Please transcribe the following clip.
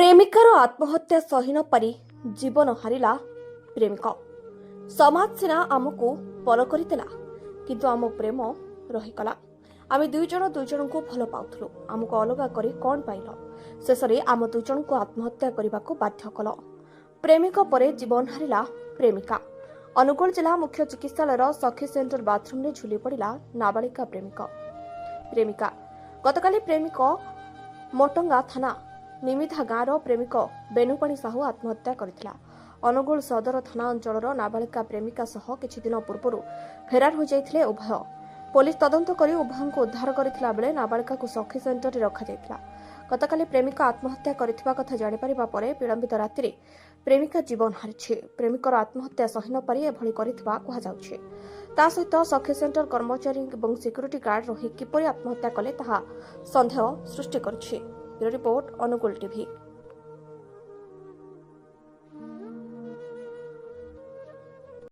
ପ୍ରେମିକାର ଆତ୍ମହତ୍ୟା ସହି ନ ପାରି ଜୀବନ ହାରିଲା ପ୍ରେମିକ। ସମାଜ ସିନା ଆମକୁ ପର କରିଥିଲା, କିନ୍ତୁ ଆମ ପ୍ରେମ ରହିଗଲା। ଆମେ ଦୁଇ ଜଣଙ୍କୁ ଭଲ ପାଉଥିଲୁ, ଆମକୁ ଅଲଗା କରି କ'ଣ ପାଇଲ? ଶେଷରେ ଆମ ଦୁଇ ଜଣଙ୍କୁ ଆତ୍ମହତ୍ୟା କରିବାକୁ ବାଧ୍ୟ କଲ। ପ୍ରେମିକ ପରେ ଜୀବନ ହାରିଲା ପ୍ରେମିକା। ଅନୁଗୁଳ ଜିଲ୍ଲା ମୁଖ୍ୟ ଚିକିତ୍ସାଳୟର ସଖୀ ସେଣ୍ଟର ବାଥରୁମ୍ରେ ଝୁଲି ପଡ଼ିଲା ନାବାଳିକା ପ୍ରେମିକା। ଗତକାଲି ପ୍ରେମିକ ମୋଟଙ୍ଗା ଥାନା ନିମିଥା ଗାଁର ପ୍ରେମିକ ବେନୁପାଣି ସାହୁ ଆତ୍ମହତ୍ୟା କରିଥିଲା। ଅନୁଗୁଳ ସଦର ଥାନା ଅଞ୍ଚଳର ନାବାଳିକା ପ୍ରେମିକା ସହ କିଛି ଦିନ ପୂର୍ବରୁ ଫେରାର ହୋଇଯାଇଥିଲେ ଉଭୟ। ପୋଲିସ ତଦନ୍ତ କରି ଉଭୟଙ୍କୁ ଉଦ୍ଧାର କରିଥିଲା ବେଳେ ନାବାଳିକାକୁ ସଖୀ ସେଣ୍ଟରରେ ରଖାଯାଇଥିଲା। ଗତକାଲି ପ୍ରେମିକା ଆତ୍ମହତ୍ୟା କରିଥିବା କଥା ଜାଣିପାରିବା ପରେ ବିଳମ୍ବିତ ରାତିରେ ପ୍ରେମିକା ଜୀବନ ହାରିଛି। ପ୍ରେମିକର ଆତ୍ମହତ୍ୟା ସହି ନ ପାରି ଏଭଳି କରିଥିବା କୁହାଯାଉଛି। ତା ସହିତ ସଖୀ ସେଣ୍ଟର କର୍ମଚାରୀ ଏବଂ ସିକ୍ୟୁରିଟି ଗାର୍ଡ ରହି କିପରି ଆତ୍ମହତ୍ୟା କଲେ ତାହା ସନ୍ଦେହ ସୃଷ୍ଟି କରିଛି। Report Angul TV.